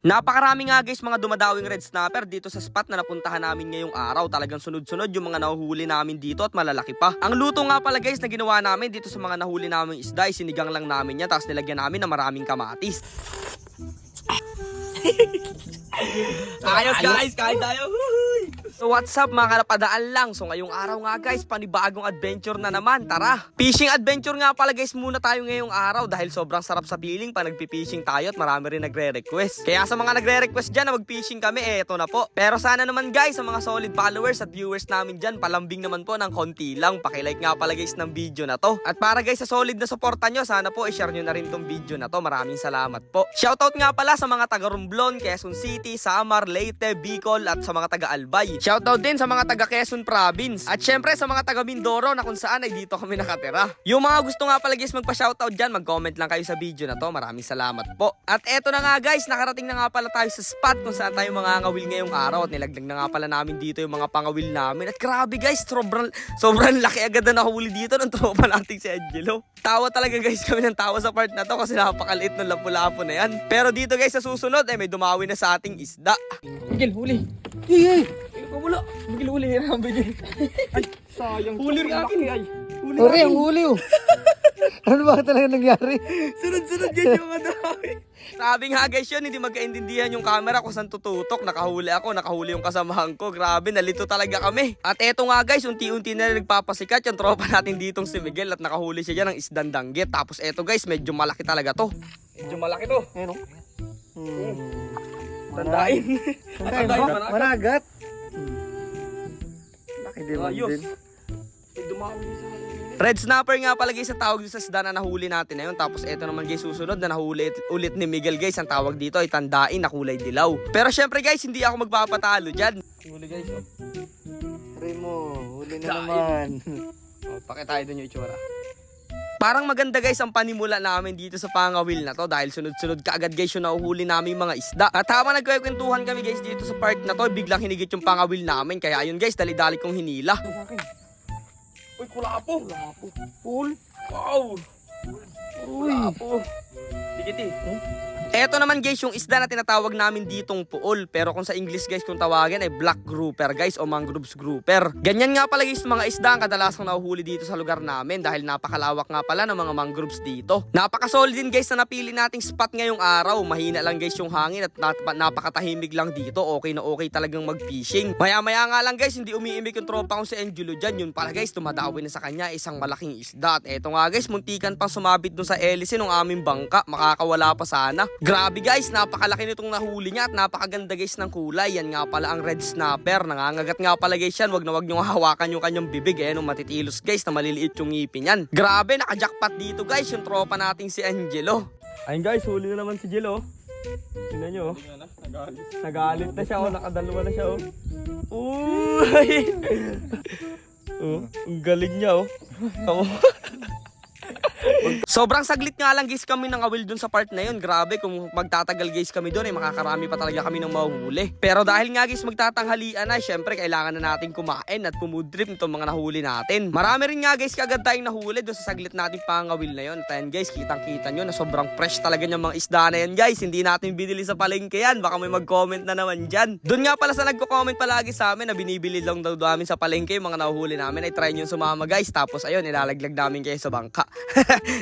Napakarami nga guys mga dumadawing red snapper dito sa spot na napuntahan namin ngayong araw. Talagang sunod-sunod yung mga nahuhuli namin dito at malalaki pa. Ang luto nga pala guys na ginawa namin dito sa mga nahuli naming isda ay sinigang lang namin yan, tapos nilagyan namin ng maraming kamatis. Ayos guys, kain tayo. So what's up mga kanapadaan lang. So ngayong araw nga guys, panibagong adventure na naman. Tara, fishing adventure nga pala guys muna tayo ngayong araw. Dahil sobrang sarap sa feeling pa nagpi-fishing tayo at marami rin nagre-request. Kaya sa mga nagre-request dyan na mag-fishing kami, eto na po. Pero sana naman guys, sa mga solid followers at viewers namin dyan, palambing naman po ng konti lang. Pakilike nga pala guys ng video na to. At para guys sa solid na suporta nyo, sana po i-share nyo na rin tong video na to. Maraming salamat po. Shoutout nga pala sa mga taga Romblon, Quezon City, Samar, Leyte, Bicol at sa mga taga Albay. Shoutout din sa mga taga Quezon Province. At syempre sa mga taga Mindoro na kung saan ay dito kami nakatira. Yung mga gusto nga pala guys magpa-shoutout dyan, mag-comment lang kayo sa video na to. Maraming salamat po. At eto na nga guys, nakarating na nga pala tayo sa spot kung saan tayo mangangawil ngayong araw. At nilaglag na nga pala namin dito yung mga pangawil namin. At grabe guys, sobrang laki agad na nahuli dito ng tropa nating si Angelo. Tawa talaga guys kami ng tawa sa part na to kasi napakaliit ng lapu-lapu na yan. Pero dito guys sa susunod ay may dumawi na sa ating isda. Miguel, huli. Yay! Wala. Miguel, huli. Miguel. Ay, sayang. Huli rin akin. Ay. Huli, ang huli oh. Ano ba talaga nangyari? Sunod-sunod guys yung madami. Sabi nga guys yun, hindi magkaintindihan yung camera kung saan tututok. Nakahuli ako, nakahuli yung kasamahan ko. Grabe, nalito talaga kami. At eto nga guys, unti-unti na nagpapasikat yung tropa natin ditong si Miguel at nakahuli siya dyan ng isdang danggit. Tapos eto guys, medyo malaki talaga to. Medyo malaki to. Ano? Tandain. Managat. Laki din man Ayos. din. Red snapper nga pala guys ang tawag sa isda na nahuli natin na yun. Tapos eto naman guys susunod na nahuli ulit ni Miguel guys. Ang tawag dito ay tandain na kulay dilaw. Pero syempre guys hindi ako magpapatalo dyan. Huli guys oh. Remo, huli na naman. Oh, pakita tayo dun yung itsura. Parang maganda guys ang panimula namin dito sa pangawil na to dahil sunod-sunod kaagad guys yung nahuhuli namin mga isda. At habang nagkwentuhan kami guys dito sa park na to, biglang hinigit yung pangawil namin. Kaya ayun guys, dali-dali kong hinila. Uy, kulapo. Pool. Wow. Kulapo. Digiti. Eto naman guys yung isda na tinatawag namin ditong puol. Pero kung sa English guys kung tawagin ay black grouper guys o mangroves grouper. Ganyan nga pala guys mga isda ang kadalasang nahuhuli dito sa lugar namin dahil napakalawak nga pala ng mga mangroves dito. Napakasolid din guys na napili nating spot ngayong araw. Mahina lang guys yung hangin at napakatahimik lang dito. Okay na okay talagang mag-fishing. Maya-maya nga lang guys hindi umiimik yung tropa kong si Angelo dyan. Yun pala guys tumadawi na sa kanya isang malaking isda. At eto nga guys muntikan pang sumabit dun sa hélice ng aming bangka. Makakawala pa sana. Grabe guys, napakalaki nitong nahuli niya at napakaganda guys ng kulay. Yan nga pala ang red snapper. Nangangagat nga pala guys yan. Wag na wag nyo hawakan yung kanyang bibig. Nung matitilos guys na maliliit yung ngipin yan. Grabe, nakajackpot dito guys yung tropa nating si Angelo. Ayun guys, huli na naman si Angelo. Tingnan nyo. Nagalit na siya. Nakadalawa na siya. Uy! Ang galing niya. Sobrang saglit nga lang guys kami ng awil dun sa part na yun. Grabe kung magtatagal guys kami dun makakarami pa talaga kami ng mahuhuli. Pero dahil nga guys magtatanghalian na, syempre kailangan na natin kumain at pumudrip nitong mga nahuli natin. Marami rin nga guys kagad tayong nahuli dun sa saglit nating pangawil na yun. At ayan guys, kitang kita nyo na sobrang fresh talaga yung mga isda na yan guys. Hindi natin binili sa palengke yan. Baka may mag-comment na naman dyan. Dun nga pala sa nagko-comment palagi sa amin na binibili lang daw namin sa palengke yung mga nahuli namin ay try nyo sumama guys. Tapos ayun, ilalaglag namin kayo sa bangka.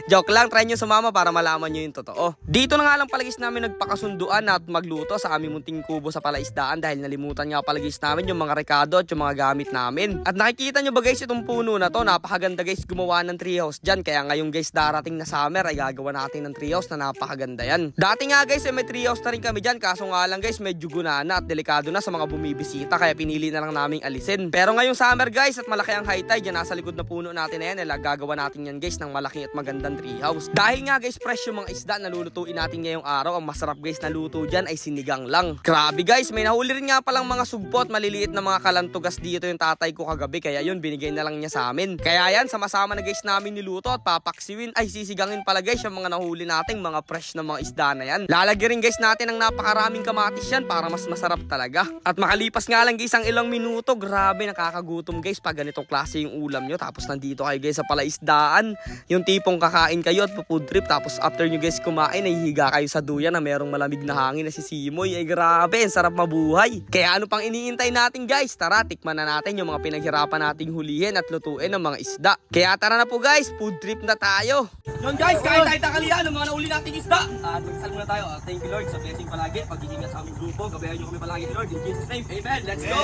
Joke lang, try nyo sumama para malaman nyo yung totoo. Dito na nga lang palagis namin nagpakasunduan at magluto sa aming munting kubo sa palaisdaan dahil nalimutan nga palagis namin yung mga rekado at yung mga gamit namin. At nakikita nyo ba guys itong puno na to? Napakaganda guys gumawa ng treehouse dyan. Kaya ngayon guys darating na summer ay gagawa natin ng treehouse na napakaganda yan. Dati nga guys may treehouse na rin kami dyan kaso nga lang guys medyo guna na at delikado na sa mga bumibisita kaya pinili na lang naming alisin. Pero ngayong summer guys at malaki ang high tide yan nasa likod na puno natin na yan gagawa natin yan guys ng malaking at magandang treehouse. Dahil nga guys fresh yung mga isda na lulutuin natin ngayong araw. Ang masarap guys na luto dyan ay sinigang lang. Grabe guys, may nahuli rin nga palang mga sugpot, maliliit na mga kalantugas dito yung tatay ko kagabi. Kaya yun, binigay na lang niya sa amin. Kaya yan, sama-sama na guys namin niluto at papaksiwin. Ay, sisigangin pala guys yung mga nahuli nating mga fresh na mga isda na yan. Lalagyan rin guys natin ng napakaraming kamatis yan para mas masarap talaga. At makalipas nga lang guys ang ilang minuto, grabe nakakagutom guys pag ganitong klase yung ulam nyo. Tapos nandito kayo guys sa palaisdaan. Yung tipong kakain kayo at trip. Tapos after nyo guys kumain, nahihiga kayo sa duyan na merong malamig na hangin na si Simoy. Ay grabe, ang sarap mabuhay. Kaya ano pang iniintay natin guys? Tara, tikman na natin yung mga pinaghirapan nating hulihin at lutuin ng mga isda. Kaya tara na po guys, food trip na tayo. Yun guys, kain tayo takalian ng mga nauli nating isda. At magdasal muna tayo. Thank you Lord sa blessing palagi. Pag-iingat sa aming grupo, gabayan nyo kami palagi Lord. In Jesus name, amen. Let's go.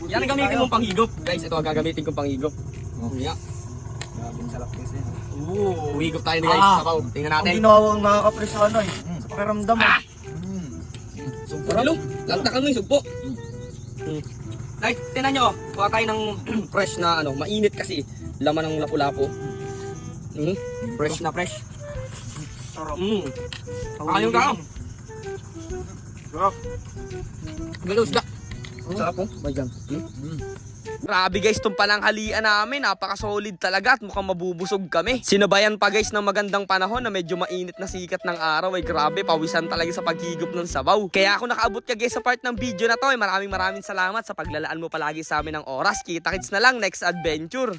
Yan ang gamitin mong panghigop. Guys, ito ang gagamitin kong panghigop. Yeah. Grabe, ang sarap kasi. Higop tayo na guys. Sabaw. Tingnan natin. Ang ginawa ang nakakapres sa ano eh. Sa pakiramdam eh. Sugpo nilo. Lantakan mo yung sugpo. Guys, tingnan nyo. Kuha tayo ng fresh na ano. Mainit kasi. Laman ng lapu-lapu. Fresh na fresh. Sarap. Ayun ka. Sarap. Galaw isda. Sarap po. May gan. Grabe guys, itong pananghalian namin, napaka-solid talaga at mukhang mabubusog kami. Sinabayan pa guys ng magandang panahon na medyo mainit na sikat ng araw. Ay grabe, pawisan talaga sa paghigop ng sabaw. Kaya ako nakaabot ka guys sa part ng video na to. Maraming salamat sa paglalaan mo palagi sa amin ng oras. Kita-kits na lang next adventure.